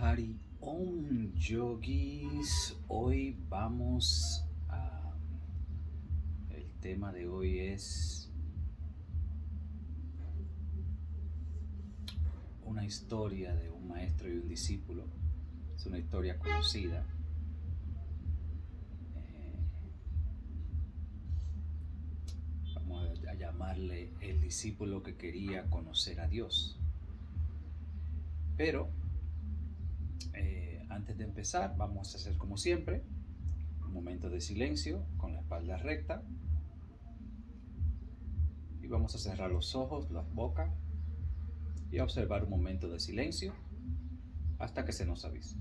Hari Om Yogis. Hoy vamos a... El tema de hoy es una historia de un maestro y un discípulo. Es una historia conocida. Vamos a llamarle el discípulo que quería conocer a Dios. Pero antes de empezar, vamos a hacer como siempre un momento de silencio con la espalda recta y vamos a cerrar los ojos, la boca y a observar un momento de silencio hasta que se nos avise.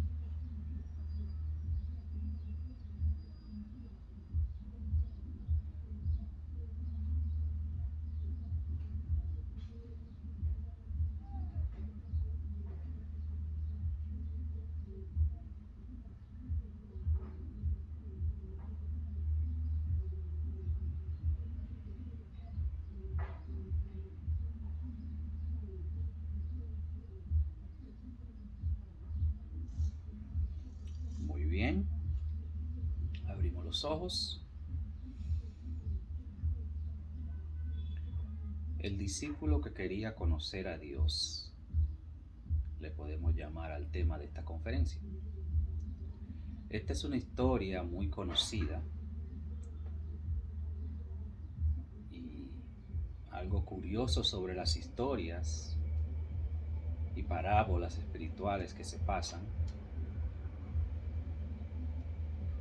Muy bien, abrimos los ojos. El discípulo que quería conocer a Dios, le podemos llamar al tema de esta conferencia. Esta es una historia muy conocida y algo curioso sobre las historias y parábolas espirituales que se pasan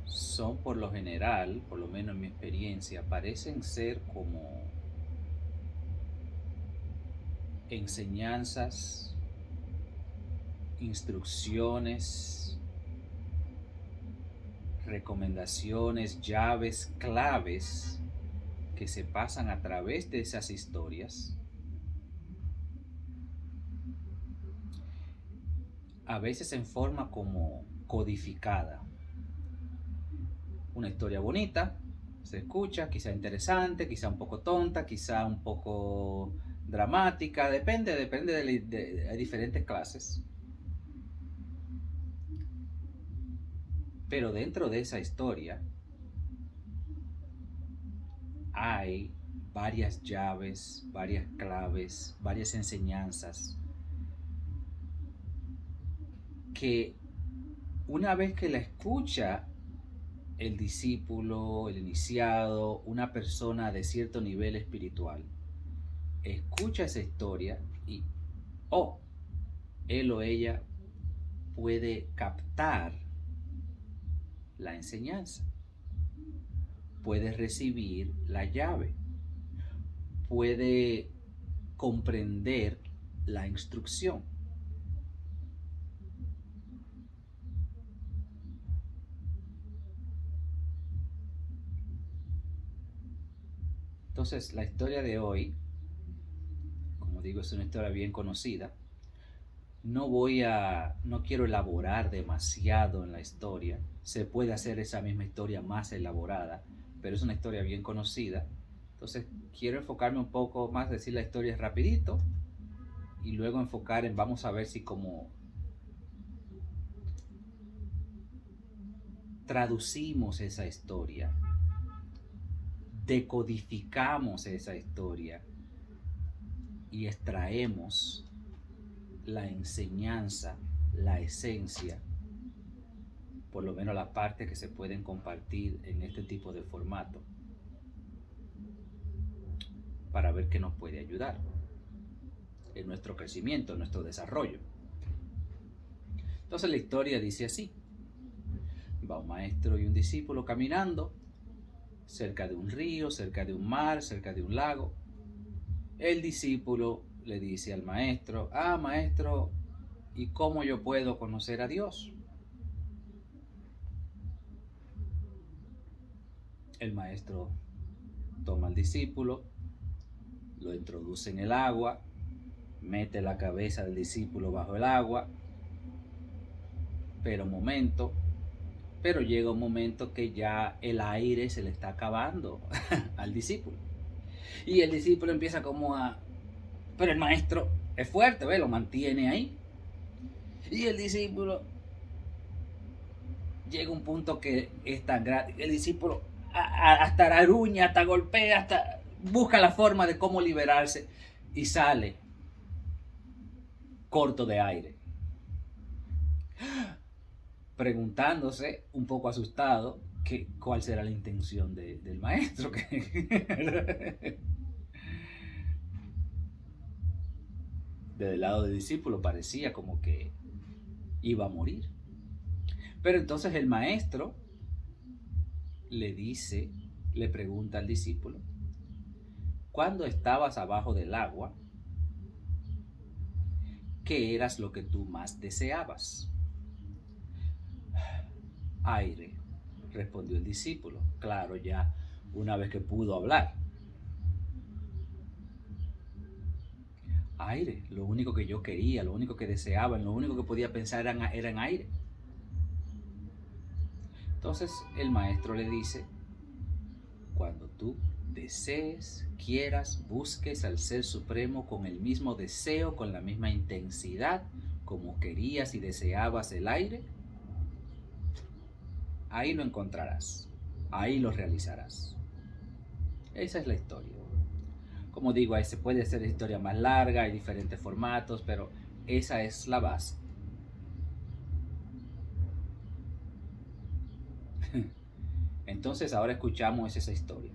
son, por lo general, por lo menos en mi experiencia, parecen ser como enseñanzas, instrucciones, recomendaciones, llaves, claves que se pasan a través de esas historias, a veces en forma como codificada. Una historia bonita, se escucha, quizá interesante, quizá un poco tonta, quizá un poco dramática, depende de diferentes clases. Pero dentro de esa historia hay varias llaves, varias claves, varias enseñanzas que una vez que la escucha el discípulo, el iniciado, una persona de cierto nivel espiritual, escucha esa historia y él o ella puede captar la enseñanza, puede recibir la llave, puede comprender la instrucción. Entonces, la historia de hoy, como digo, es una historia bien conocida. No quiero elaborar demasiado en la historia. Se puede hacer esa misma historia más elaborada, pero es una historia bien conocida. Entonces, quiero enfocarme un poco más, decir la historia rapidito y luego enfocar en, vamos a ver si como traducimos esa historia, decodificamos esa historia y extraemos la enseñanza, la esencia, por lo menos las partes que se pueden compartir en este tipo de formato, para ver qué nos puede ayudar en nuestro crecimiento, en nuestro desarrollo. Entonces la historia dice así: va un maestro y un discípulo caminando cerca de un río, cerca de un mar, cerca de un lago. El discípulo le dice al maestro: maestro, ¿y cómo yo puedo conocer a Dios? El maestro toma al discípulo, lo introduce en el agua, mete la cabeza del discípulo bajo el agua, pero llega un momento que ya el aire se le está acabando al discípulo. Y el discípulo empieza como pero el maestro es fuerte, lo mantiene ahí. Y el discípulo llega a un punto que es tan grande. El discípulo hasta araruña, hasta golpea, hasta busca la forma de cómo liberarse y sale corto de aire, preguntándose un poco asustado cuál será la intención del maestro. Desde el lado del discípulo parecía como que iba a morir. Pero entonces el maestro le dice, le pregunta al discípulo, cuando estabas abajo del agua, ¿qué eras lo que tú más deseabas? Aire, respondió el discípulo, claro, ya una vez que pudo hablar. Aire, lo único que yo quería, lo único que deseaba, lo único que podía pensar era en aire. Entonces el maestro le dice, cuando tú desees, quieras, busques al Ser Supremo con el mismo deseo, con la misma intensidad, como querías y deseabas el aire, ahí lo encontrarás, ahí lo realizarás. Esa es la historia. Como digo, ahí se puede hacer la historia más larga, hay diferentes formatos, pero esa es la base. Entonces ahora escuchamos esa historia.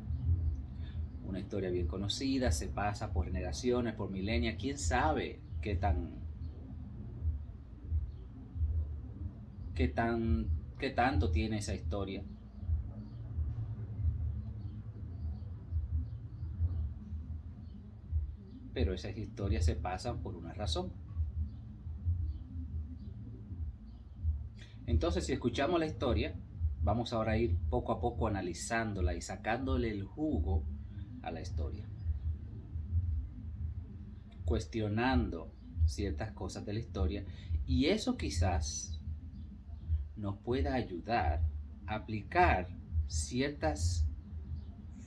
Una historia bien conocida, se pasa por generaciones, por milenias, quién sabe qué tan, qué tanto tiene esa historia. Pero esas historias se pasan por una razón. Entonces, si escuchamos la historia, vamos ahora a ir poco a poco analizándola y sacándole el jugo a la historia, cuestionando ciertas cosas de la historia, y eso quizás nos pueda ayudar a aplicar ciertas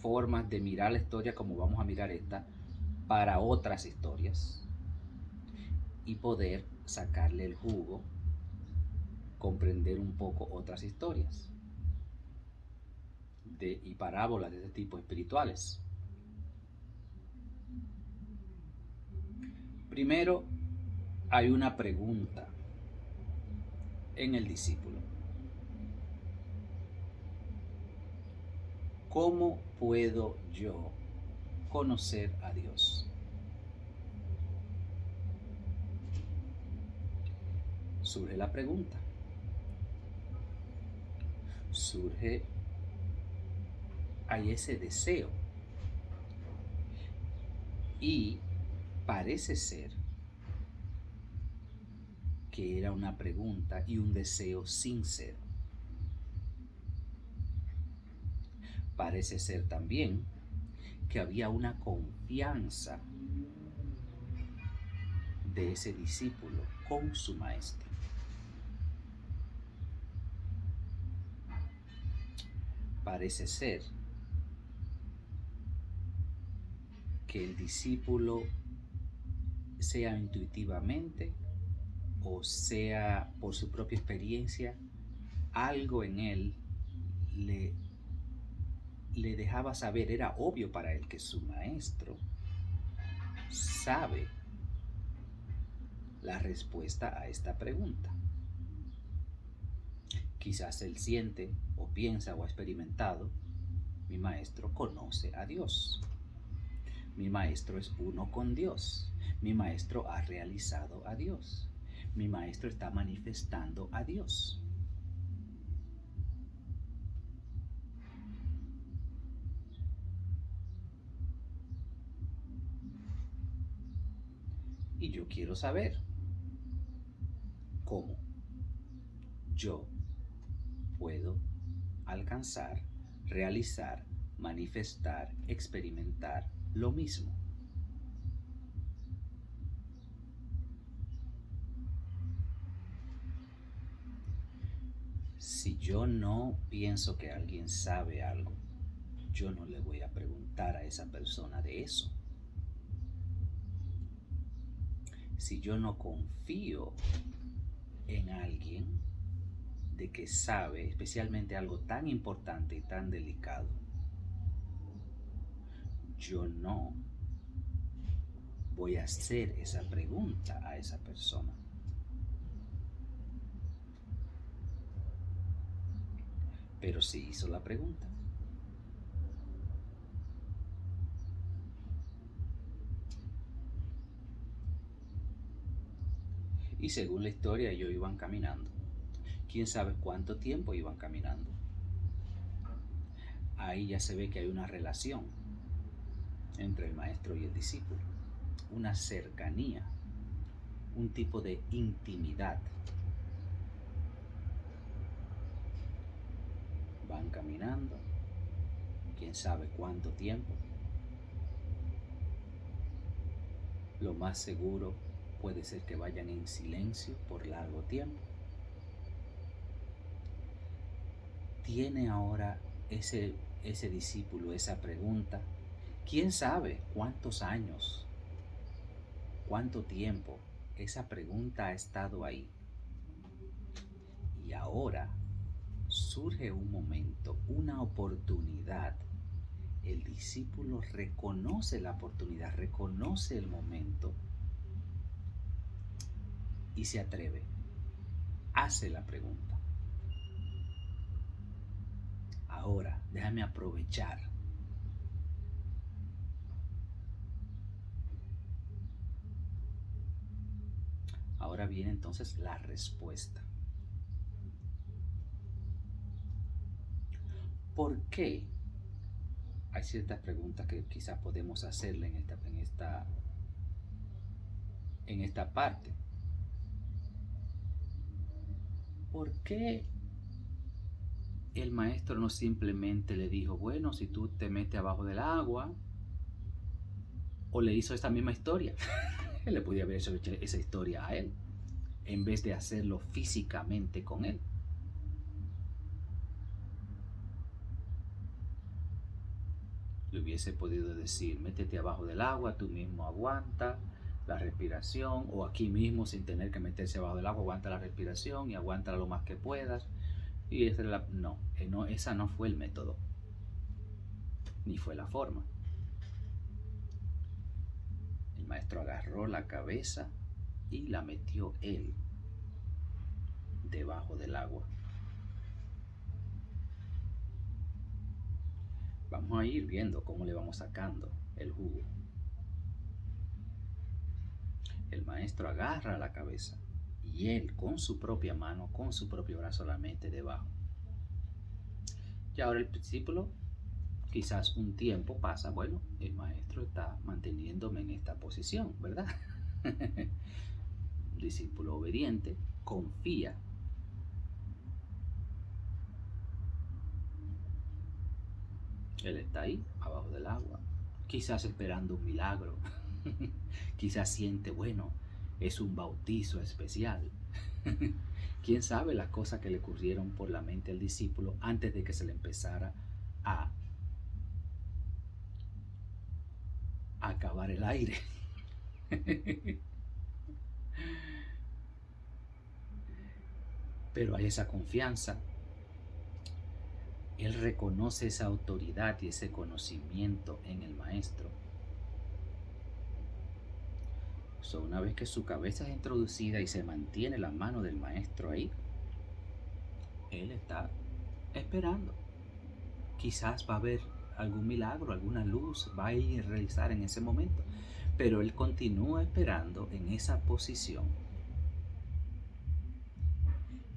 formas de mirar la historia como vamos a mirar esta para otras historias y poder sacarle el jugo, comprender un poco otras historias y parábolas de este tipo espirituales. Primero, hay una pregunta en el discípulo. ¿Cómo puedo yo conocer a Dios? Surge la pregunta. Surge, hay ese deseo. Y parece ser que era una pregunta y un deseo sincero. Parece ser también que había una confianza de ese discípulo con su maestro. Parece ser que el discípulo, sea intuitivamente o sea por su propia experiencia, algo en él le dejaba saber, era obvio para él que su maestro sabe la respuesta a esta pregunta. Quizás él siente o piensa o ha experimentado, mi maestro conoce a Dios. Mi maestro es uno con Dios. Mi maestro ha realizado a Dios. Mi maestro está manifestando a Dios. Y yo quiero saber cómo yo puedo alcanzar, realizar, manifestar, experimentar lo mismo. Si yo no pienso que alguien sabe algo, yo no le voy a preguntar a esa persona de eso. Si yo no confío en alguien de que sabe especialmente algo tan importante y tan delicado, yo no voy a hacer esa pregunta a esa persona. Pero sí hizo la pregunta. Y según la historia, ellos iban caminando. Quién sabe cuánto tiempo iban caminando. Ahí ya se ve que hay una relación entre el maestro y el discípulo, una cercanía, un tipo de intimidad. Van caminando, quién sabe cuánto tiempo. Lo más seguro puede ser que vayan en silencio por largo tiempo. Tiene ahora ese discípulo esa pregunta. ¿Quién sabe cuántos años, cuánto tiempo esa pregunta ha estado ahí? Y ahora surge un momento, una oportunidad. El discípulo reconoce la oportunidad, reconoce el momento y se atreve, hace la pregunta. Ahora, déjame aprovechar. Ahora viene entonces la respuesta. ¿Por qué? Hay ciertas preguntas que quizás podemos hacerle en esta parte. ¿Por qué el maestro no simplemente le dijo, bueno, si tú te metes abajo del agua, o le hizo esta misma historia? Él le podía haber hecho esa historia a él, en vez de hacerlo físicamente con él. Le hubiese podido decir, métete abajo del agua, tú mismo aguanta la respiración, o aquí mismo sin tener que meterse abajo del agua, aguanta la respiración y aguántala lo más que puedas. Y no, esa no fue el método, ni fue la forma. El maestro agarró la cabeza y la metió él debajo del agua. Vamos a ir viendo cómo le vamos sacando el jugo. El maestro agarra la cabeza y él con su propia mano, con su propio brazo la mete debajo. Y ahora el discípulo, quizás un tiempo pasa, bueno, el maestro está manteniéndome en esta posición, ¿verdad? Discípulo obediente, confía. Él está ahí, abajo del agua, quizás esperando un milagro. Quizás siente, bueno, es un bautizo especial. Quién sabe las cosas que le ocurrieron por la mente al discípulo antes de que se le empezara a acabar el aire. Pero hay esa confianza. Él reconoce esa autoridad y ese conocimiento en el maestro. Una vez que su cabeza es introducida y se mantiene la mano del maestro ahí, él está esperando. Quizás va a haber algún milagro, alguna luz va a ir a realizar en ese momento, pero él continúa esperando en esa posición.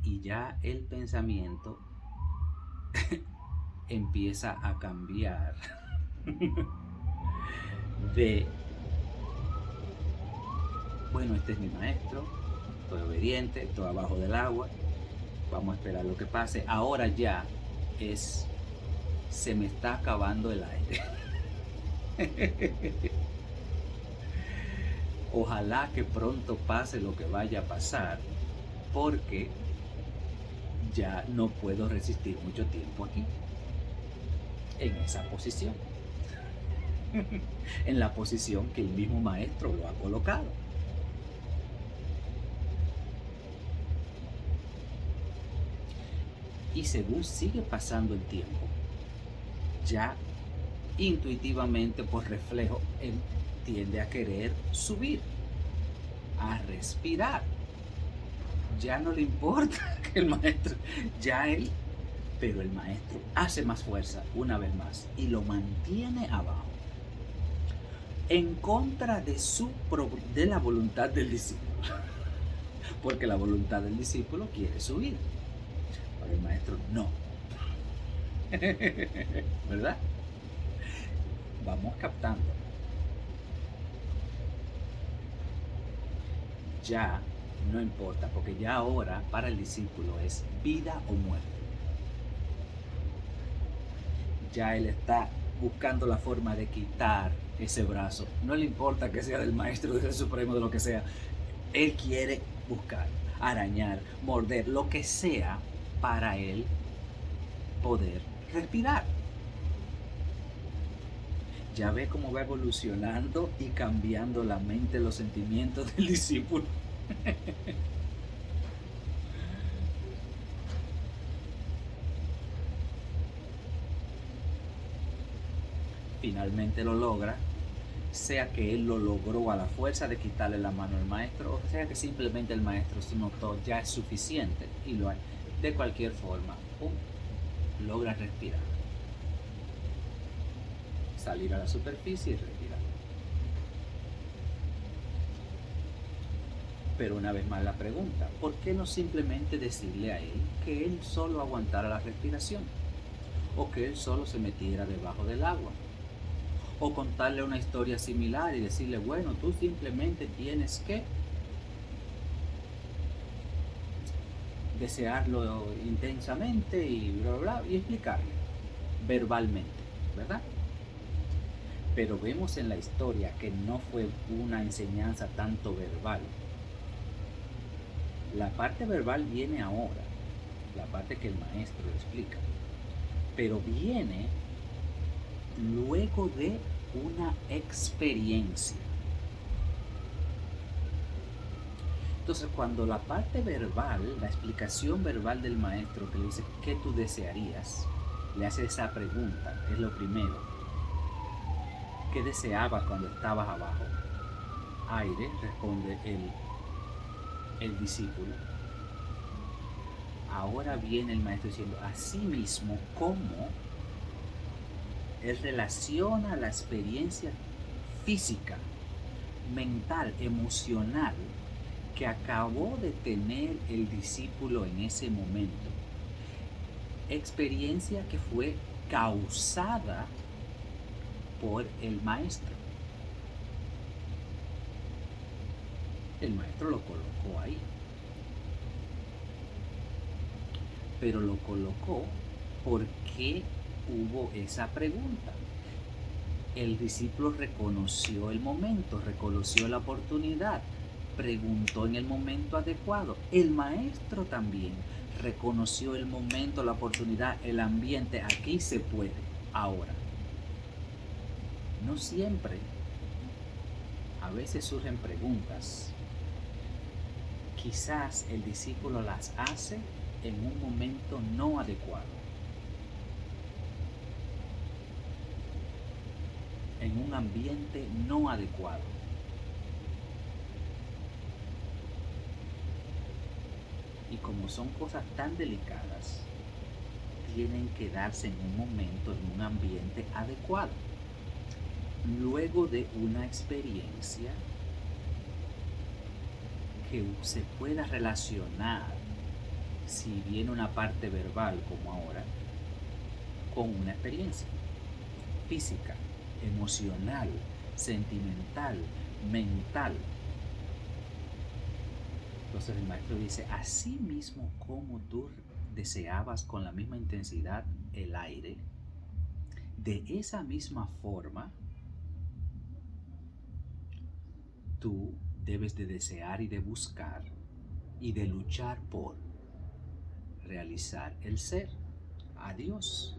Y ya el pensamiento empieza a cambiar de, bueno, este es mi maestro, estoy obediente, estoy abajo del agua, vamos a esperar lo que pase. Ahora ya es, se me está acabando el aire. Ojalá que pronto pase lo que vaya a pasar, porque ya no puedo resistir mucho tiempo aquí, en esa posición, en la posición que el mismo maestro lo ha colocado. Y según sigue pasando el tiempo, ya intuitivamente por reflejo, él tiende a querer subir, a respirar. Ya no le importa que el maestro, ya él, pero el maestro hace más fuerza una vez más y lo mantiene abajo, en contra de la voluntad del discípulo, porque la voluntad del discípulo quiere subir, pero el maestro no. ¿Verdad? Vamos captando. Ya no importa, porque ya ahora para el discípulo es vida o muerte. Ya él está buscando la forma de quitar ese brazo. No le importa que sea del maestro, del supremo, de lo que sea. Él quiere buscar, arañar, morder, lo que sea para él poder respirar. Ya ve cómo va evolucionando y cambiando la mente, los sentimientos del discípulo. Finalmente lo logra, sea que él lo logró a la fuerza de quitarle la mano al maestro, o sea que simplemente el maestro se notó ya es suficiente y lo hay. De cualquier forma, logra respirar, salir a la superficie y respirar. Pero una vez más la pregunta, ¿por qué no simplemente decirle a él que él solo aguantara la respiración? O que él solo se metiera debajo del agua. O contarle una historia similar y decirle, bueno, tú simplemente tienes que desearlo intensamente y bla, bla, bla, y explicarle verbalmente, ¿verdad? Pero vemos en la historia que no fue una enseñanza tanto verbal. La parte verbal viene ahora, la parte que el maestro explica, pero viene luego de una experiencia. Entonces, cuando la parte verbal, la explicación verbal del maestro que le dice, ¿qué tú desearías? Le hace esa pregunta, es lo primero. ¿Qué deseabas cuando estabas abajo? Aire, responde el discípulo. Ahora viene el maestro diciendo, así mismo, ¿cómo él relaciona la experiencia física, mental, emocional que acabó de tener el discípulo en ese momento? Experiencia que fue causada por el maestro. El maestro lo colocó ahí, pero lo colocó porque hubo esa pregunta. El discípulo reconoció el momento, reconoció la oportunidad, preguntó en el momento adecuado. El maestro también reconoció el momento, la oportunidad, el ambiente. Aquí se puede, ahora. No siempre. A veces surgen preguntas. Quizás el discípulo las hace en un momento no adecuado, en un ambiente no adecuado. Y como son cosas tan delicadas, tienen que darse en un momento, en un ambiente adecuado. Luego de una experiencia que se pueda relacionar, si viene una parte verbal como ahora, con una experiencia física, emocional, sentimental, mental. Entonces el maestro dice, así mismo como tú deseabas con la misma intensidad el aire, de esa misma forma, tú debes de desear y de buscar y de luchar por realizar el ser, a Dios.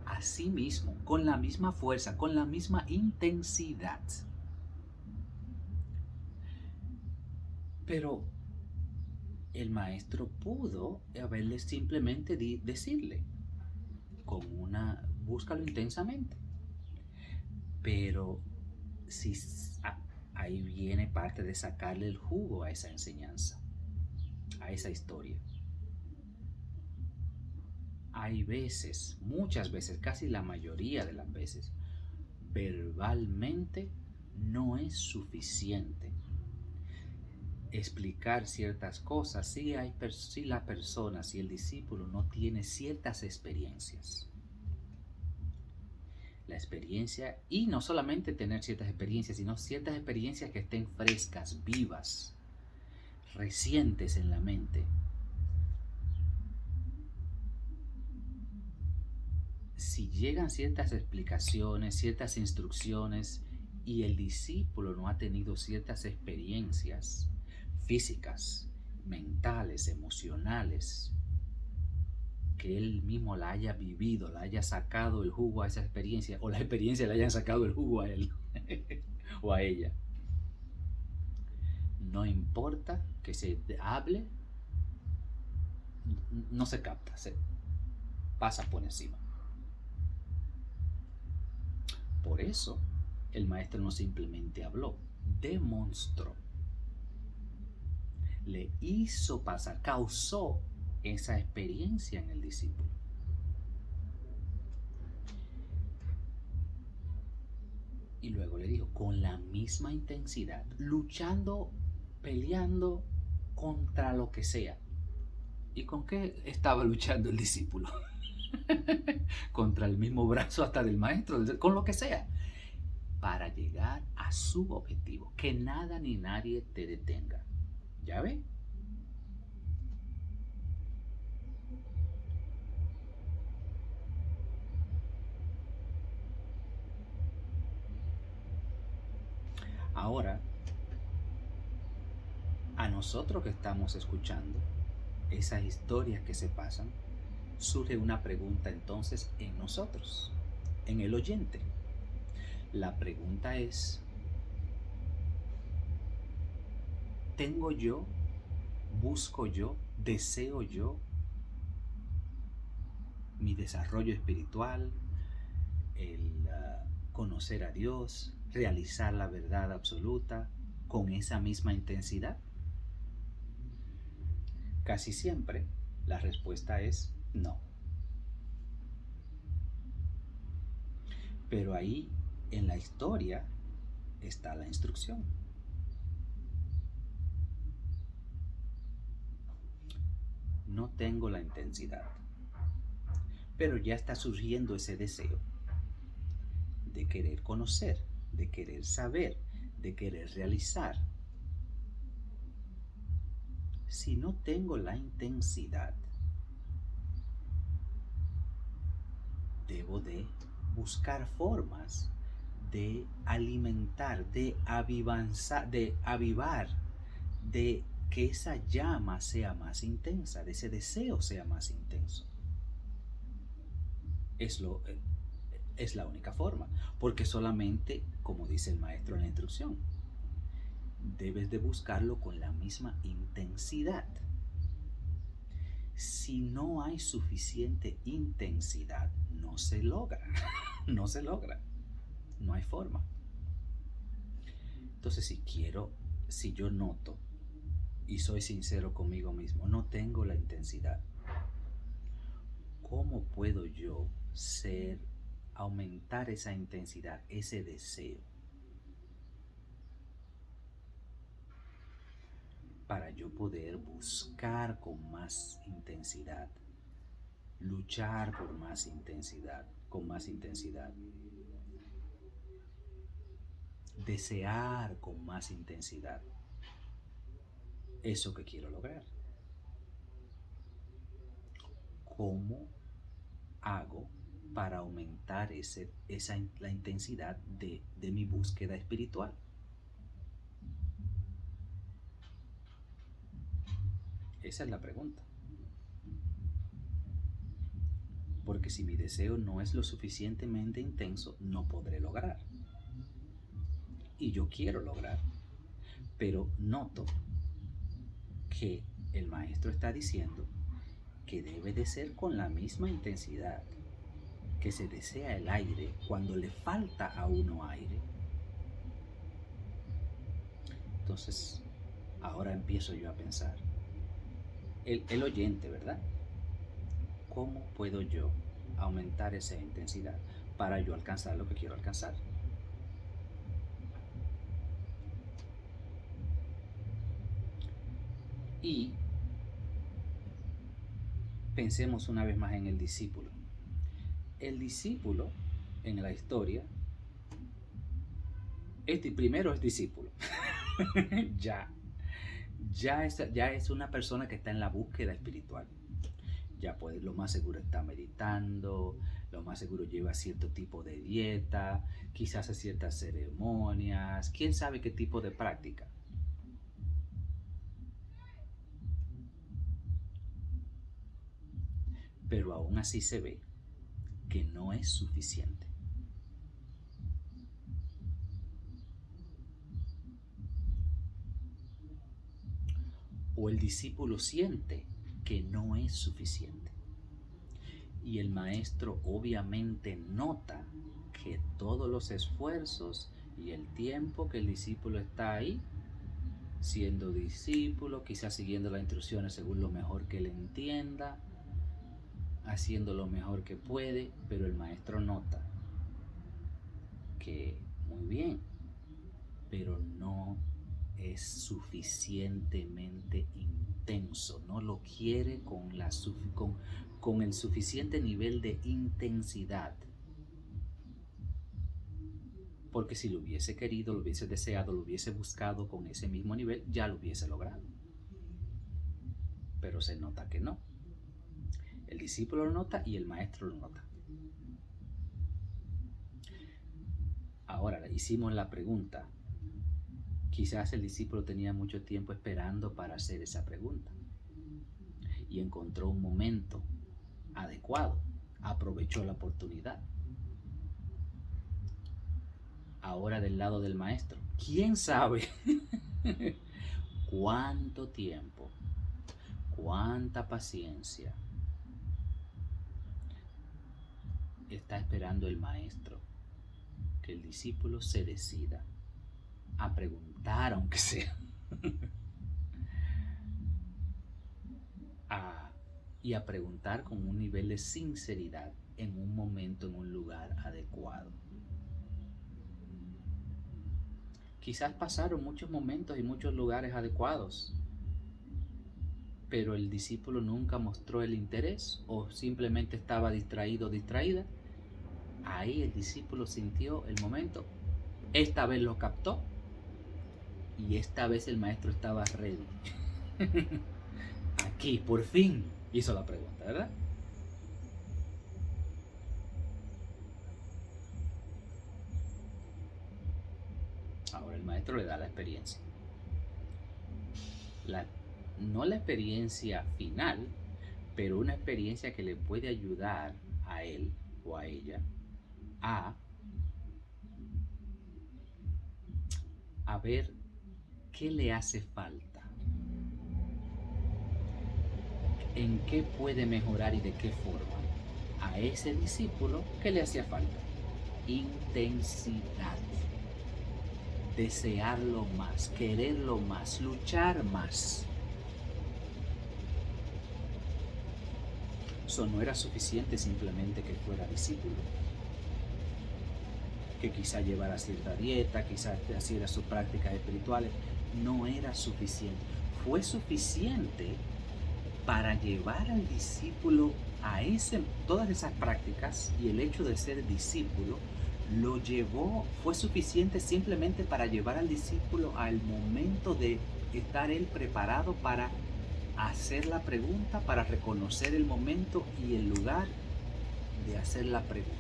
Así mismo, con la misma fuerza, con la misma intensidad. Pero el maestro pudo haberle simplemente decirle búscalo intensamente. Pero si ahí viene parte de sacarle el jugo a esa enseñanza, a esa historia. Hay veces, muchas veces, casi la mayoría de las veces, verbalmente no es suficiente explicar ciertas cosas si la persona, si el discípulo no tiene ciertas experiencias. La experiencia, y no solamente tener ciertas experiencias, sino ciertas experiencias que estén frescas, vivas, recientes en la mente. Si llegan ciertas explicaciones, ciertas instrucciones y el discípulo no ha tenido ciertas experiencias físicas, mentales, emocionales, que él mismo la haya vivido, la haya sacado el jugo a esa experiencia, o la experiencia le hayan sacado el jugo a él o a ella. No importa que se hable, no se capta, se pasa por encima. Por eso, el maestro no simplemente habló, demostró, le hizo pasar, causó esa experiencia en el discípulo. Y luego le dijo, con la misma intensidad, luchando, peleando contra lo que sea. ¿Y con qué estaba luchando el discípulo? Contra el mismo brazo hasta del maestro, con lo que sea, para llegar a su objetivo, que nada ni nadie te detenga. ¿Ya ve? Ahora, a nosotros que estamos escuchando esas historias que se pasan, surge una pregunta entonces en nosotros, en el oyente. La pregunta es, ¿tengo yo, busco yo, deseo yo mi desarrollo espiritual, el conocer a Dios, realizar la verdad absoluta con esa misma intensidad? Casi siempre la respuesta es no. Pero ahí en la historia está la instrucción. No tengo la intensidad, pero ya está surgiendo ese deseo de querer conocer, de querer saber, de querer realizar. Si no tengo la intensidad, debo de buscar formas de alimentar, de avivar, de que esa llama sea más intensa, de ese deseo sea más intenso. Es la única forma, porque solamente, como dice el maestro en la instrucción, debes de buscarlo con la misma intensidad. Si no hay suficiente intensidad, no se logra, no se logra, no hay forma. Entonces, si yo noto y soy sincero conmigo mismo, no tengo la intensidad, ¿cómo puedo yo aumentar esa intensidad, ese deseo, para yo poder buscar con más intensidad, luchar por más intensidad, con más intensidad, desear con más intensidad eso que quiero lograr? ¿Cómo hago para aumentar la intensidad de mi búsqueda espiritual? Esa es la pregunta. Porque si mi deseo no es lo suficientemente intenso, no podré lograr. Y yo quiero lograr, pero noto que El maestro está diciendo que debe de ser con la misma intensidad que se desea el aire cuando le falta a uno aire. Entonces, ahora empiezo yo a pensar, el oyente, ¿verdad? ¿Cómo puedo yo aumentar esa intensidad para yo alcanzar lo que quiero alcanzar? Y pensemos una vez más en el discípulo. El discípulo en la historia, primero es discípulo. ya es una persona que está en la búsqueda espiritual. Ya puede, lo más seguro está meditando, lo más seguro lleva cierto tipo de dieta, quizás hace ciertas ceremonias, quién sabe qué tipo de práctica. Pero aún así se ve que no es suficiente. O el discípulo siente que no es suficiente. Y el maestro obviamente nota que todos los esfuerzos y el tiempo que el discípulo está ahí, siendo discípulo, quizás siguiendo las instrucciones según lo mejor que él entienda, haciendo lo mejor que puede, pero el maestro nota que muy bien, pero no es suficientemente intenso, no lo quiere con el suficiente nivel de intensidad. Porque si lo hubiese querido, lo hubiese deseado, lo hubiese buscado con ese mismo nivel, ya lo hubiese logrado. Pero se nota que no. El discípulo lo nota y el maestro lo nota. Ahora, hicimos la pregunta. Quizás el discípulo tenía mucho tiempo esperando para hacer esa pregunta. Y encontró un momento adecuado. Aprovechó la oportunidad. Ahora del lado del maestro. ¿Quién sabe cuánto tiempo, cuánta paciencia está esperando el maestro que el discípulo se decida a preguntar, aunque sea, y a preguntar con un nivel de sinceridad en un momento, en un lugar adecuado? Quizás pasaron muchos momentos y muchos lugares adecuados, pero el discípulo nunca mostró el interés o simplemente estaba distraído o distraída. Ahí el discípulo sintió el momento. Esta vez lo captó y esta vez el maestro estaba ready. Aquí, por fin, hizo la pregunta, ¿verdad? Ahora el maestro le da la experiencia. No la experiencia final, pero una experiencia que le puede ayudar a él o a ella a ver qué le hace falta, en qué puede mejorar y de qué forma. A ese discípulo, ¿qué le hacía falta? Intensidad. Desearlo más, quererlo más, luchar más. Eso no era suficiente simplemente que fuera discípulo, que quizá llevara cierta dieta, quizá hiciera sus prácticas espirituales. No era suficiente. Fue suficiente para llevar al discípulo a todas esas prácticas, y el hecho de ser discípulo fue suficiente simplemente para llevar al discípulo al momento de estar él preparado para hacer la pregunta, para reconocer el momento y el lugar de hacer la pregunta.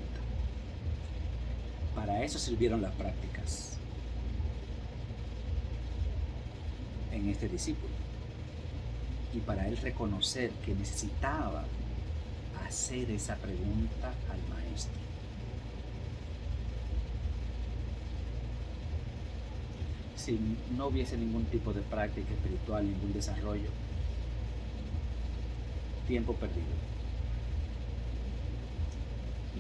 Para eso sirvieron las prácticas en este discípulo. Y para él reconocer que necesitaba hacer esa pregunta al maestro. Si no hubiese ningún tipo de práctica espiritual, ningún desarrollo, tiempo perdido.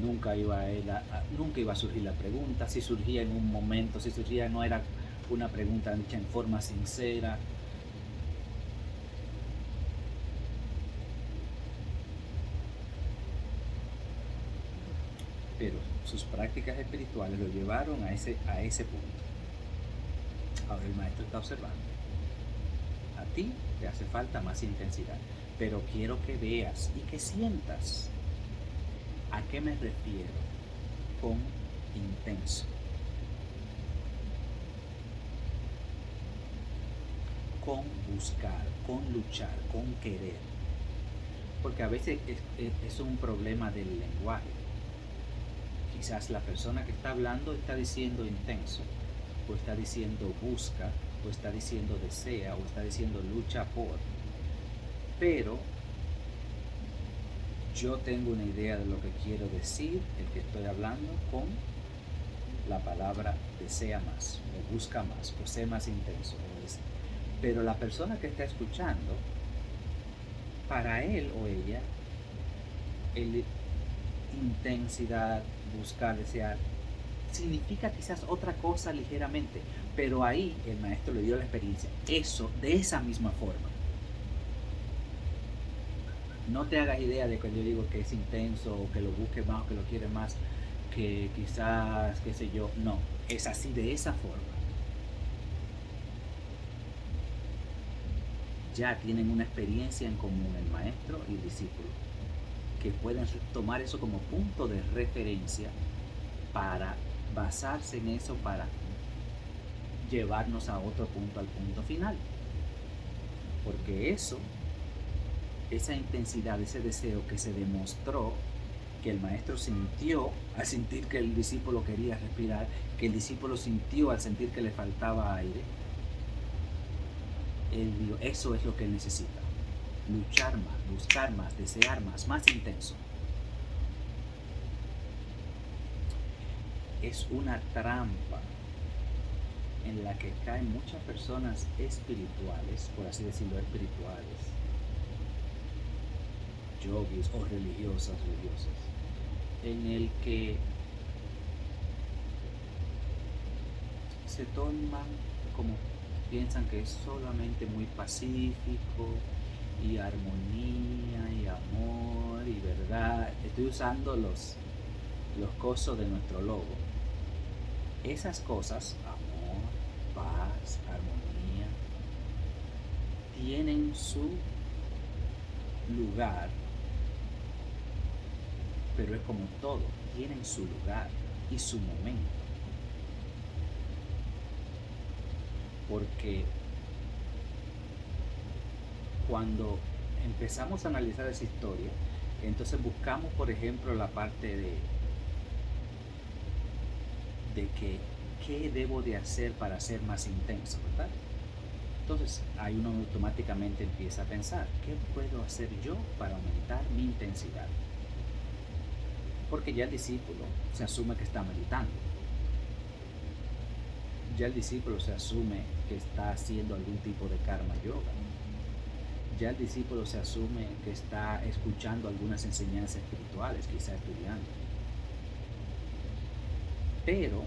Nunca iba a surgir la pregunta. Si surgía en un momento, si surgía, no era una pregunta dicha en forma sincera. Pero sus prácticas espirituales lo llevaron a ese punto. Ahora el maestro está observando. A ti te hace falta más intensidad, pero quiero que veas y que sientas. ¿A qué me refiero con intenso? Con buscar, con luchar, con querer. Porque a veces es un problema del lenguaje. Quizás la persona que está hablando está diciendo intenso, o está diciendo busca, o está diciendo desea, o está diciendo lucha por. Pero yo tengo una idea de lo que quiero decir, el que estoy hablando, con la palabra desea más, o busca más, o sé más intenso. Pero la persona que está escuchando, para él o ella, intensidad, buscar, desear, significa quizás otra cosa ligeramente, pero ahí el maestro le dio la experiencia, eso, de esa misma forma. No te hagas idea de que yo digo que es intenso, o que lo busque más, o que lo quiere más, que quizás, qué sé yo, no, es así, de esa forma. Ya tienen una experiencia en común el maestro y el discípulo, que pueden tomar eso como punto de referencia para basarse en eso, para llevarnos a otro punto, al punto final. Porque esa intensidad, ese deseo que se demostró, que el maestro sintió al sentir que el discípulo quería respirar, que el discípulo sintió al sentir que le faltaba aire, él dijo, eso es lo que él necesita. Luchar más, buscar más, desear más, más intenso. Es una trampa en la que caen muchas personas espirituales, por así decirlo, espirituales, yogis o religiosas, en el que se toman como, piensan que es solamente muy pacífico y armonía y amor y verdad. Estoy usando los cosos de nuestro logo. Esas cosas, amor, paz, armonía, tienen su lugar, pero es como todo, tienen su lugar y su momento. Porque cuando empezamos a analizar esa historia, entonces buscamos, por ejemplo, la parte de que qué debo de hacer para ser más intenso, ¿verdad? Entonces ahí uno automáticamente empieza a pensar, ¿qué puedo hacer yo para aumentar mi intensidad? Porque ya el discípulo se asume que está meditando. Ya el discípulo se asume que está haciendo algún tipo de karma yoga. Ya el discípulo se asume que está escuchando algunas enseñanzas espirituales, quizá estudiando. Pero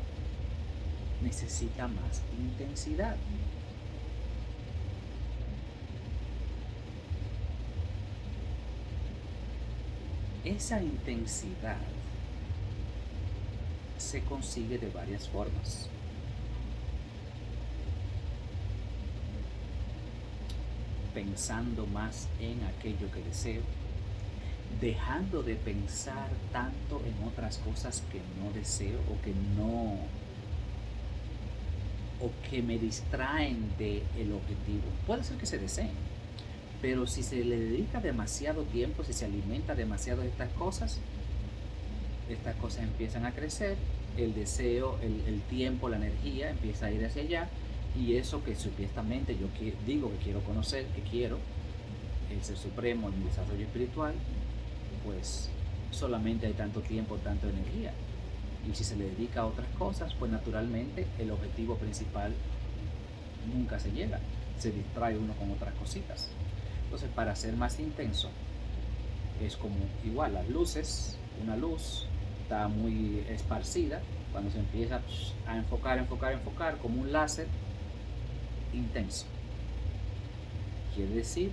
necesita más intensidad. Esa intensidad se consigue de varias formas. Pensando más en aquello que deseo, dejando de pensar tanto en otras cosas que no deseo o que me distraen del objetivo. Puede ser que se deseen, pero si se le dedica demasiado tiempo, si se alimenta demasiado de estas cosas empiezan a crecer, el deseo, el tiempo, la energía empieza a ir hacia allá, y eso que supuestamente yo digo que quiero conocer, que quiero, el Ser Supremo, el desarrollo espiritual, pues solamente hay tanto tiempo, tanta energía. Y si se le dedica a otras cosas, pues naturalmente el objetivo principal nunca se llega, se distrae uno con otras cositas. Entonces, para ser más intenso, Es como igual las luces, una luz está muy esparcida, cuando se empieza a enfocar como un láser intenso. Quiere decir,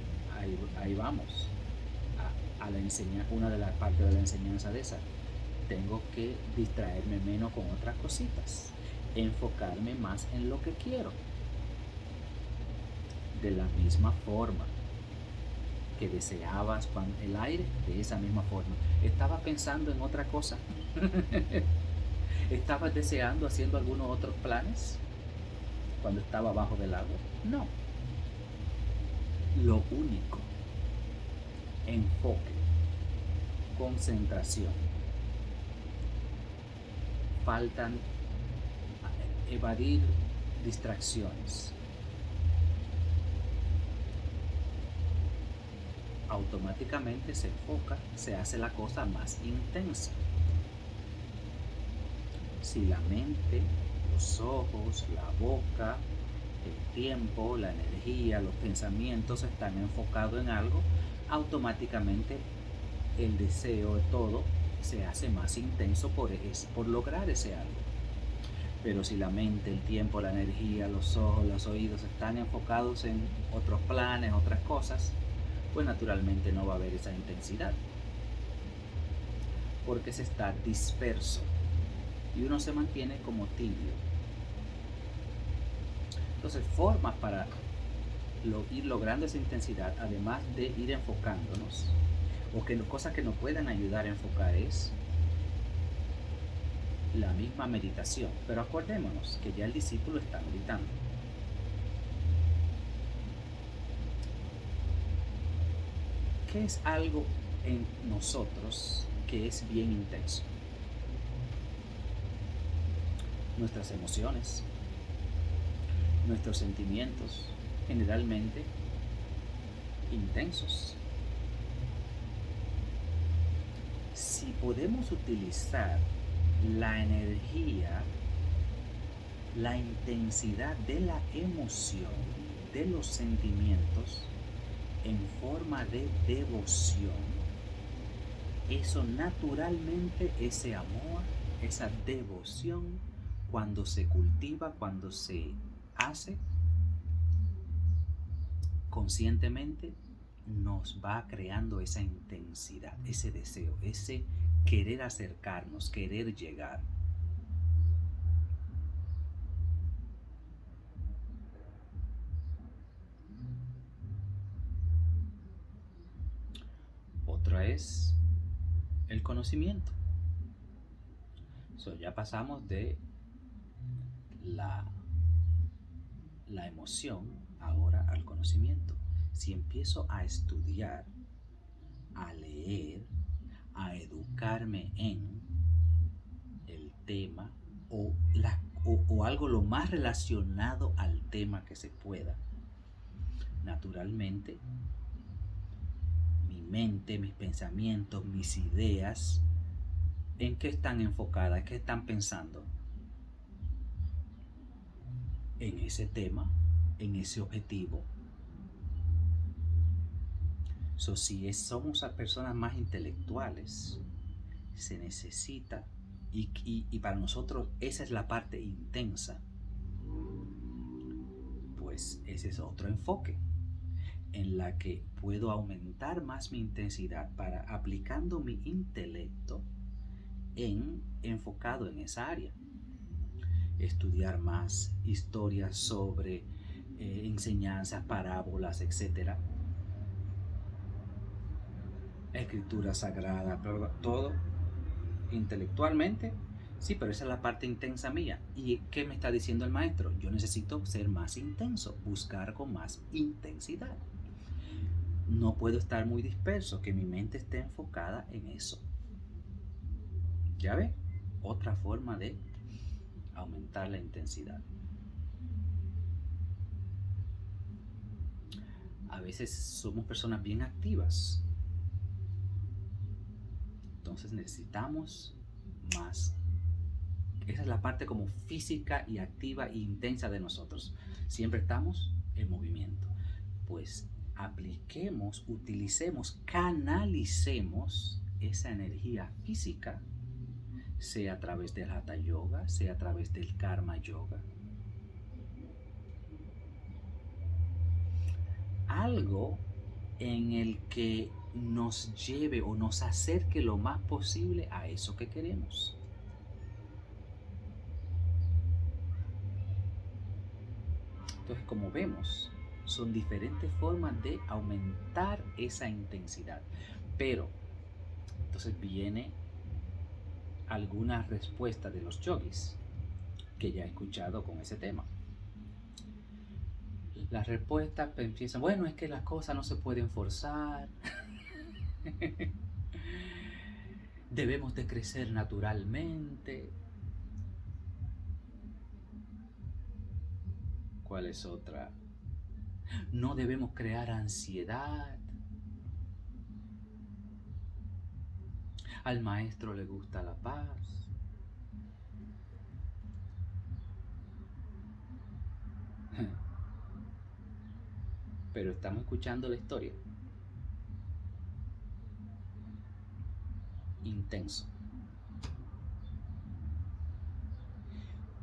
ahí vamos, a la una de las partes de la enseñanza de esa. Tengo que distraerme menos con otras cositas, enfocarme más en lo que quiero. De la misma forma que deseabas el aire, de esa misma forma. ¿Estabas pensando en otra cosa? ¿Estabas deseando, haciendo algunos otros planes cuando estaba abajo del agua? No. Lo único, enfoque, concentración. Faltan evadir distracciones. Automáticamente se enfoca, se hace la cosa más intensa. Si la mente, los ojos, la boca, el tiempo, la energía, los pensamientos están enfocados en algo, automáticamente el deseo de todo se hace más intenso por lograr ese algo. Pero si la mente, el tiempo, la energía, los ojos, los oídos están enfocados en otros planes, otras cosas, pues naturalmente no va a haber esa intensidad, porque se está disperso y uno se mantiene como tibio. Entonces, formas para ir logrando esa intensidad, además de ir enfocándonos, o que cosas que nos puedan ayudar a enfocar, es la misma meditación. Pero acordémonos que ya el discípulo está meditando. ¿Qué es algo en nosotros que es bien intenso? Nuestras emociones, nuestros sentimientos, generalmente intensos. Si podemos utilizar la energía, la intensidad de la emoción, de los sentimientos, en forma de devoción, eso naturalmente, ese amor, esa devoción, cuando se cultiva, cuando se hace conscientemente, nos va creando esa intensidad, ese deseo, ese querer acercarnos, querer llegar. Otra es el conocimiento. Ya pasamos de la emoción ahora al conocimiento. Si empiezo a estudiar, a leer, a educarme en el tema o algo lo más relacionado al tema que se pueda, naturalmente mi mente, mis pensamientos, mis ideas, ¿en qué están enfocadas? ¿Qué están pensando? En ese tema, en ese objetivo. Si somos a personas más intelectuales, se necesita, y para nosotros esa es la parte intensa, pues ese es otro enfoque en la que puedo aumentar más mi intensidad para aplicando mi intelecto enfocado en esa área. Estudiar más historias sobre enseñanzas, parábolas, etcétera, escritura sagrada, todo intelectualmente. Sí, pero esa es la parte intensa mía. ¿Y qué me está diciendo el maestro? Yo necesito ser más intenso, buscar con más intensidad. No puedo estar muy disperso, que mi mente esté enfocada en eso. ¿Ya ve? Otra forma de aumentar la intensidad. A veces somos personas bien activas, entonces necesitamos más. Esa es la parte como física y activa e intensa de nosotros. Siempre estamos en movimiento. Pues apliquemos, utilicemos, canalicemos esa energía física, sea a través del Hatha Yoga, sea a través del Karma Yoga. Algo en el que nos lleve o nos acerque lo más posible a eso que queremos. Entonces, como vemos, son diferentes formas de aumentar esa intensidad. Pero, entonces viene alguna respuesta de los yogis que ya he escuchado con ese tema. Las respuestas empiezan, bueno, es que las cosas no se pueden forzar. Debemos de crecer naturalmente. ¿Cuál es otra? No debemos crear ansiedad. Al maestro le gusta la paz. Pero estamos escuchando la historia. Intenso.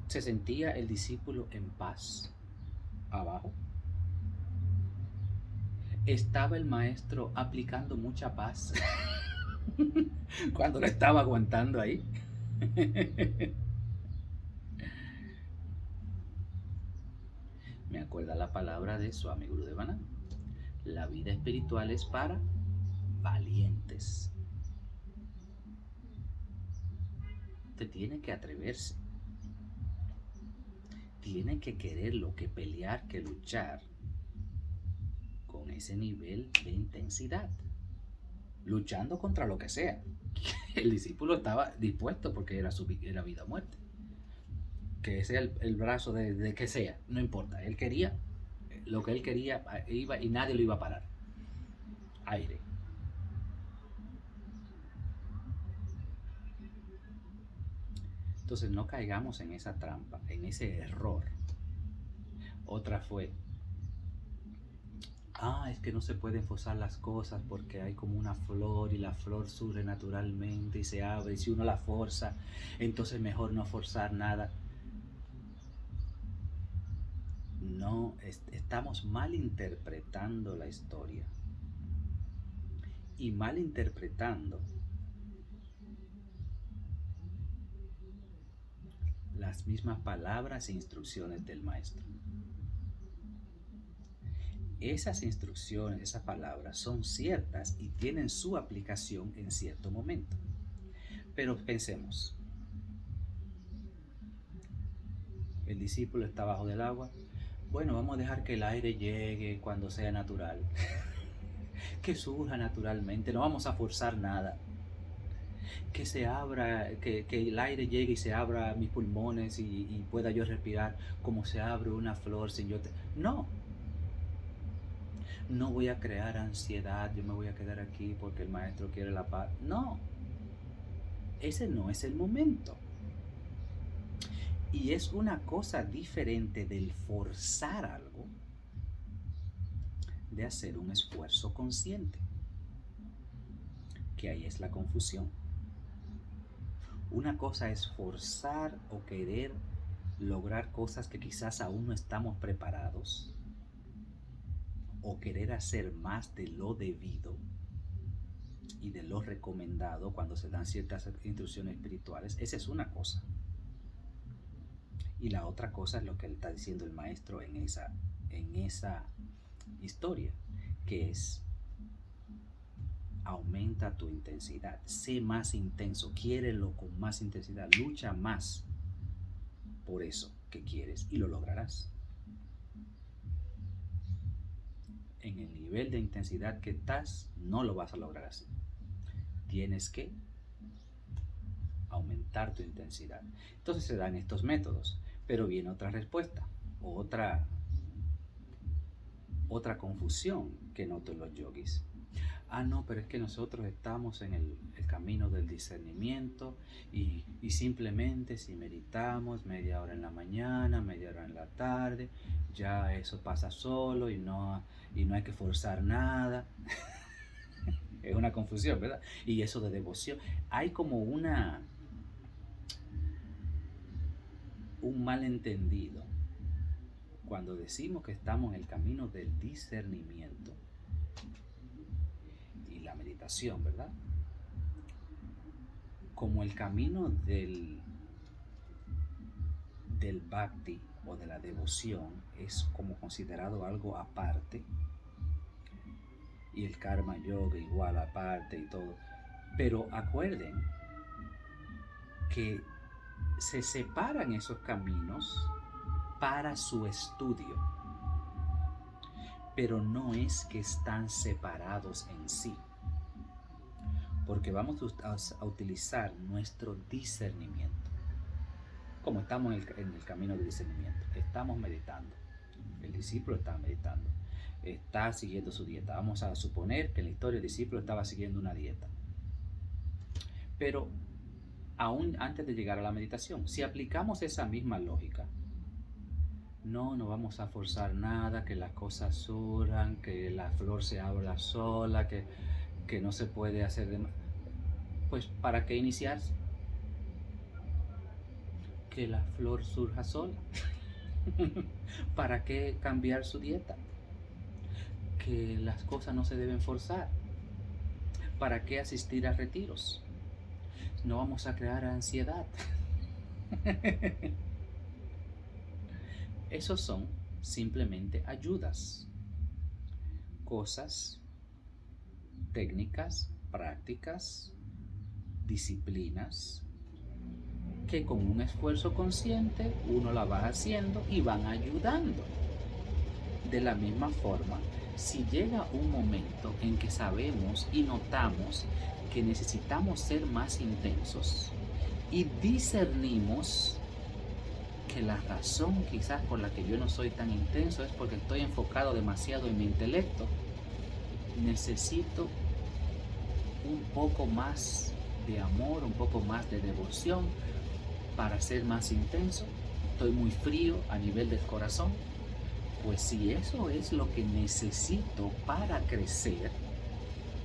¿Se sentía el discípulo en paz abajo? ¿Estaba el maestro aplicando mucha paz cuando lo estaba aguantando ahí? Me acuerda la palabra de Swami Gurudevananda. La vida espiritual es para valientes. Usted tiene que atreverse. Tiene que quererlo, que pelear, que luchar con ese nivel de intensidad. Luchando contra lo que sea. El discípulo estaba dispuesto porque era vida o muerte. Que sea el brazo de que sea, no importa. Él quería, lo que él quería iba y nadie lo iba a parar. Aire. Entonces no caigamos en esa trampa, en ese error. Otra fue, es que no se pueden forzar las cosas porque hay como una flor y la flor surge naturalmente y se abre, y si uno la forza, entonces mejor no forzar nada. No, estamos malinterpretando la historia y malinterpretando las mismas palabras e instrucciones del maestro. Esas instrucciones, esas palabras son ciertas y tienen su aplicación en cierto momento. Pero pensemos, el discípulo está bajo del agua. Bueno, vamos a dejar que el aire llegue cuando sea natural. Que surja naturalmente, no vamos a forzar nada. Que se abra, que el aire llegue y se abra mis pulmones y pueda yo respirar como se abre una flor sin yo... No. No voy a crear ansiedad, yo me voy a quedar aquí porque el maestro quiere la paz. No. Ese no es el momento. Y es una cosa diferente del forzar algo, de hacer un esfuerzo consciente. Que ahí es la confusión. Una cosa es forzar o querer lograr cosas que quizás aún no estamos preparados, o querer hacer más de lo debido y de lo recomendado cuando se dan ciertas instrucciones espirituales. Esa es una cosa. Y la otra cosa es lo que le está diciendo el maestro en esa historia, que es: aumenta tu intensidad, sé más intenso, quiérelo con más intensidad, lucha más por eso que quieres y lo lograrás. En el nivel de intensidad que estás, no lo vas a lograr así. Tienes que aumentar tu intensidad. Entonces se dan estos métodos, pero viene otra respuesta, otra confusión que noto en los yogis. no, pero es que nosotros estamos en el camino del discernimiento y simplemente si meditamos media hora en la mañana, media hora en la tarde, ya eso pasa solo y no hay que forzar nada. Es una confusión, ¿verdad? Y eso de devoción. Hay como un malentendido cuando decimos que estamos en el camino del discernimiento y la meditación, ¿verdad? Como el camino del bhakti o de la devoción es como considerado algo aparte, y el karma yoga igual aparte y todo. Pero acuerden que se separan esos caminos para su estudio, pero no es que están separados en sí, porque vamos a utilizar nuestro discernimiento. Como estamos en el camino del discernimiento, estamos meditando, el discípulo está meditando, está siguiendo su dieta. Vamos a suponer que en la historia el discípulo estaba siguiendo una dieta, pero aún antes de llegar a la meditación, si aplicamos esa misma lógica, no vamos a forzar nada, que las cosas surjan, que la flor se abra sola, que no se puede hacer de... Pues, ¿para qué iniciarse? Que la flor surja sola. ¿Para qué cambiar su dieta? Que las cosas no se deben forzar. ¿Para qué asistir a retiros? No vamos a crear ansiedad. Esos son simplemente ayudas, cosas, técnicas, prácticas, disciplinas, que con un esfuerzo consciente uno la va haciendo y van ayudando. De la misma forma, si llega un momento en que sabemos y notamos que necesitamos ser más intensos y discernimos que la razón quizás por la que yo no soy tan intenso es porque estoy enfocado demasiado en mi intelecto, necesito un poco más de amor, un poco más de devoción para ser más intenso, estoy muy frío a nivel del corazón. Pues si eso es lo que necesito para crecer,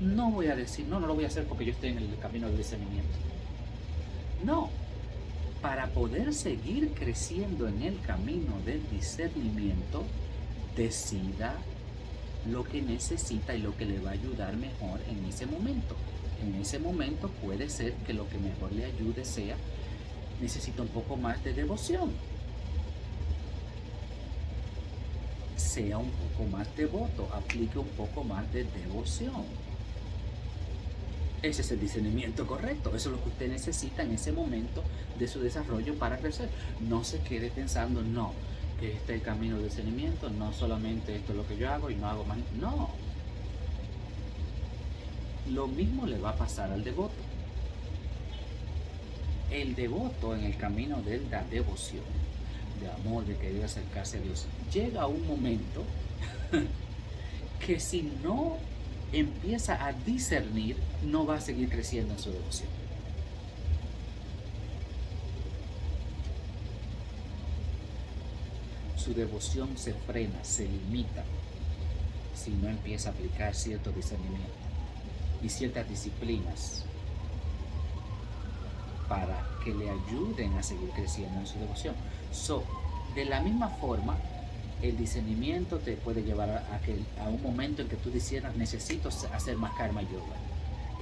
no voy a decir, no lo voy a hacer porque yo estoy en el camino del discernimiento. No, para poder seguir creciendo en el camino del discernimiento, decida lo que necesita y lo que le va a ayudar mejor en ese momento. En ese momento puede ser que lo que mejor le ayude sea, necesito un poco más de devoción. Sea un poco más devoto, aplique un poco más de devoción. Ese es el discernimiento correcto, eso es lo que usted necesita en ese momento de su desarrollo para crecer. No se quede pensando, no, que este es el camino del discernimiento, no solamente esto es lo que yo hago y no hago más. No. Lo mismo le va a pasar al devoto. El devoto en el camino de la devoción, de amor, de querer acercarse a Dios, llega a un momento que si no empieza a discernir, no va a seguir creciendo en su devoción. Su devoción se frena, se limita, si no empieza a aplicar cierto discernimiento y ciertas disciplinas para que le ayuden a seguir creciendo en su devoción. De la misma forma, el discernimiento te puede llevar a un momento en que tú dijeras, necesito hacer más karma yoga.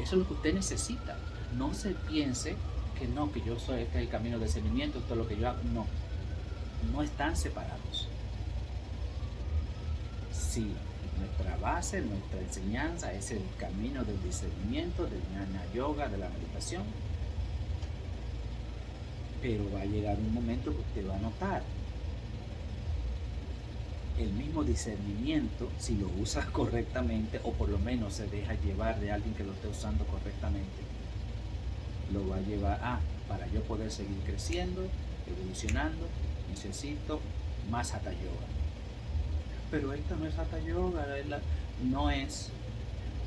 Eso es lo que usted necesita. No se piense que no, que yo soy, este es el camino del discernimiento, esto es lo que yo hago. No están separados. Sí, nuestra base, nuestra enseñanza es el camino del discernimiento, del jnana yoga, de la meditación. Pero va a llegar un momento que usted va a notar el mismo discernimiento, si lo usas correctamente, o por lo menos se deja llevar de alguien que lo esté usando correctamente, lo va a llevar para yo poder seguir creciendo, evolucionando, necesito más hatha yoga. Pero esta no es hatha yoga, no es,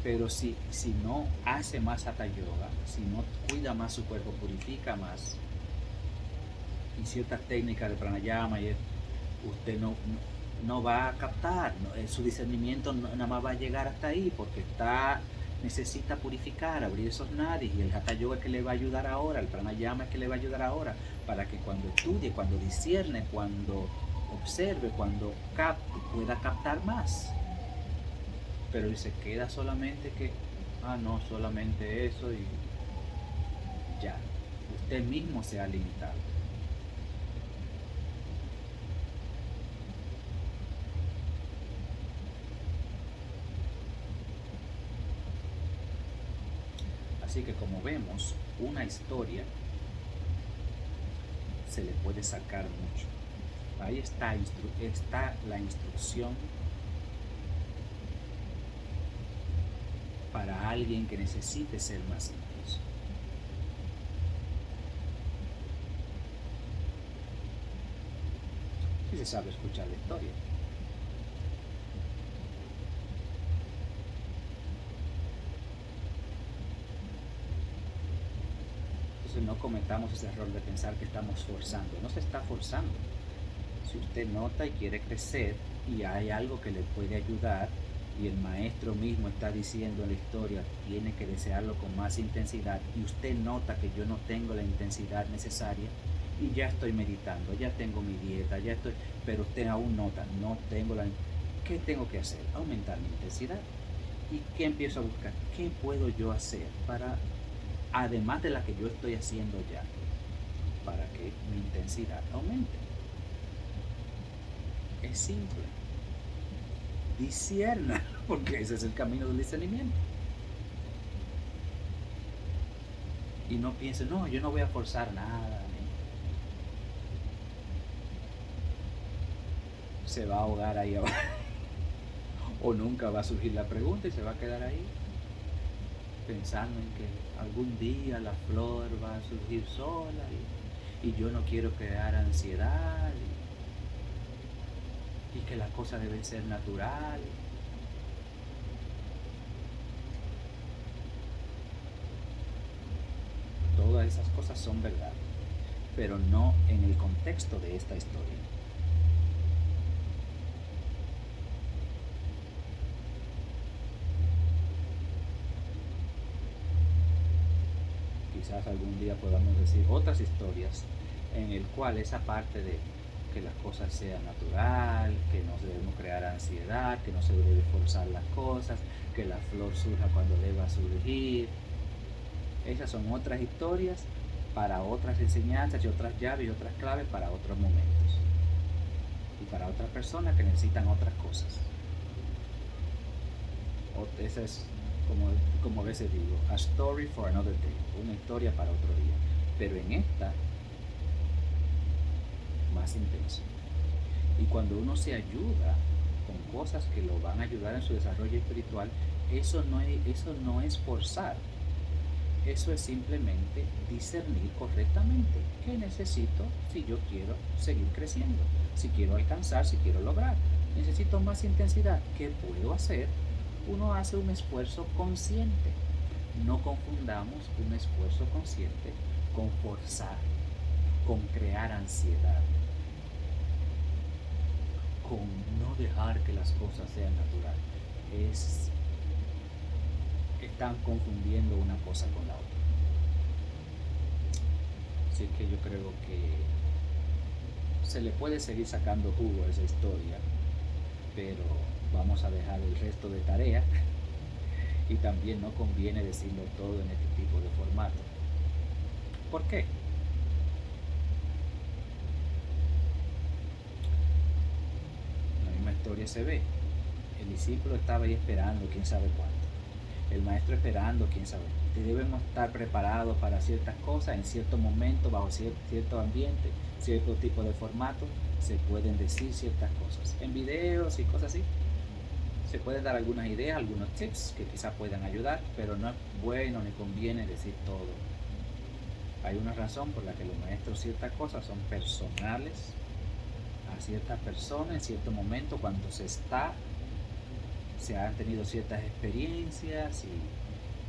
Pero si no hace más hatha yoga, si no cuida más su cuerpo, purifica más, y ciertas técnicas de pranayama, usted no va a captar, su discernimiento nada más va a llegar hasta ahí, porque necesita purificar, abrir esos nadis, y el hatha yoga es que le va a ayudar ahora, el pranayama es que le va a ayudar ahora, para que cuando estudie, cuando discierne, cuando observe, cuando capte, pueda captar más. Pero se queda solamente que, no, solamente eso, y ya, usted mismo se ha limitado. Así que como vemos, una historia se le puede sacar mucho. Ahí está la instrucción para alguien que necesite ser más intenso. Si se sabe escuchar la historia. Entonces no cometamos ese error de pensar que estamos forzando. No se está forzando. Si usted nota y quiere crecer y hay algo que le puede ayudar, y el maestro mismo está diciendo en la historia, tiene que desearlo con más intensidad, y usted nota que yo no tengo la intensidad necesaria, y ya estoy meditando, ya tengo mi dieta, pero usted aún nota, no tengo ¿qué tengo que hacer? Aumentar mi intensidad. ¿Y qué empiezo a buscar? ¿Qué puedo yo hacer para, además de la que yo estoy haciendo ya, para que mi intensidad aumente? Es simple. Discierna, porque ese es el camino del discernimiento. Y no piense, no, yo no voy a forzar nada. Se va a ahogar ahí abajo. O nunca va a surgir la pregunta y se va a quedar ahí pensando en que algún día la flor va a surgir sola, y yo no quiero crear ansiedad, y que las cosas deben ser naturales. Todas esas cosas son verdad, pero no en el contexto de esta historia. Quizás algún día podamos decir otras historias en el cual esa parte de que las cosas sean natural, que no debemos crear ansiedad, que no se debe forzar las cosas, que la flor surja cuando deba surgir. Esas son otras historias para otras enseñanzas y otras llaves y otras claves para otros momentos. Y para otras personas que necesitan otras cosas. Esa es, como a veces digo, a story for another day, una historia para otro día. Pero en esta, más intenso. Y cuando uno se ayuda con cosas que lo van a ayudar en su desarrollo espiritual, eso no es forzar. Eso es simplemente discernir correctamente qué necesito si yo quiero seguir creciendo, si quiero alcanzar, si quiero lograr. Necesito más intensidad. ¿Qué puedo hacer? Uno hace un esfuerzo consciente. No confundamos un esfuerzo consciente con forzar, con crear ansiedad, con no dejar que las cosas sean naturales. Están confundiendo una cosa con la otra. Así que yo creo que se le puede seguir sacando jugo a esa historia, pero vamos a dejar el resto de tarea, y también no conviene decirlo todo en este tipo de formato. ¿Por qué? La misma historia se ve. El discípulo estaba ahí esperando quién sabe cuánto. El maestro esperando quién sabe. Debemos estar preparados para ciertas cosas en cierto momento, bajo cierto ambiente, cierto tipo de formato. Se pueden decir ciertas cosas en videos y cosas así. Se pueden dar algunas ideas, algunos tips que quizás puedan ayudar, pero no es bueno ni conviene decir todo. Hay una razón por la que los maestros ciertas cosas son personales a ciertas personas en cierto momento, cuando se está se han tenido ciertas experiencias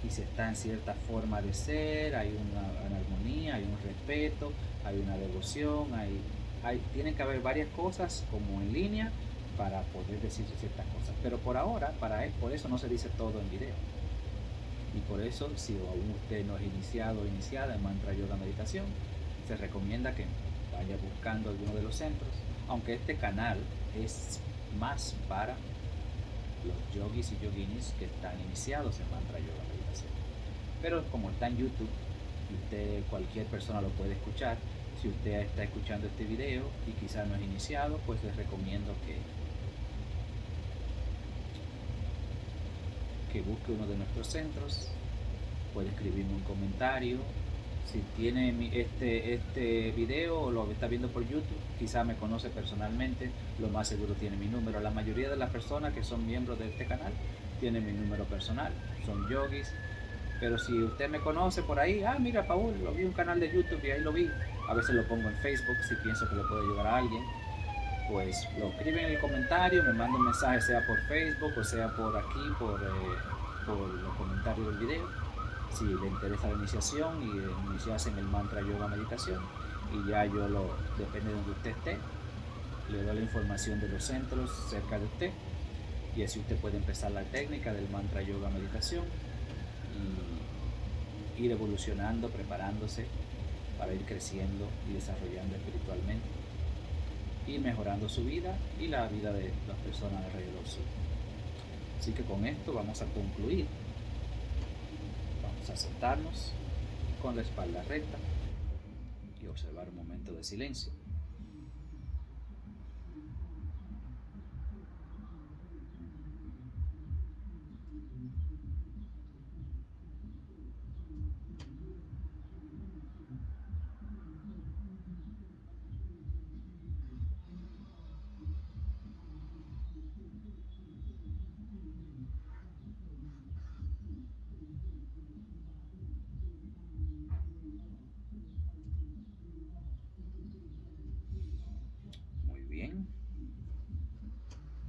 y se está en cierta forma de ser, hay una armonía, hay un respeto, hay una devoción, tienen que haber varias cosas como en línea para poder decir ciertas cosas. Pero por ahora, por eso no se dice todo en video. Y por eso, si aún usted no es iniciado o iniciada en mantra, yoga, meditación, se recomienda que vaya buscando alguno de los centros, aunque este canal es más para los yogis y yoginis que están iniciados en mantra, yoga, meditación. Pero como está en YouTube, cualquier persona lo puede escuchar. Si usted está escuchando este video y quizás no es iniciado, pues les recomiendo que busque uno de nuestros centros. Puede escribirme un comentario. Si tiene este video o lo está viendo por YouTube, quizá me conoce personalmente, lo más seguro tiene mi número. La mayoría de las personas que son miembros de este canal tienen mi número personal, son yogis. Pero si usted me conoce por ahí, mira, Paul, lo vi en un canal de YouTube y ahí lo vi. A veces lo pongo en Facebook si pienso que le puede ayudar a alguien. Pues lo escriben en el comentario, me manda un mensaje, sea por Facebook o sea por aquí, por los comentarios del video, si le interesa la iniciación y iniciarse en el mantra, yoga, meditación. Y ya depende de donde usted esté, le doy la información de los centros cerca de usted y así usted puede empezar la técnica del mantra, yoga, meditación y ir evolucionando, preparándose para ir creciendo y desarrollando espiritualmente y mejorando su vida y la vida de las personas alrededor suyo. Así que con esto vamos a concluir. Vamos a sentarnos con la espalda recta y observar un momento de silencio.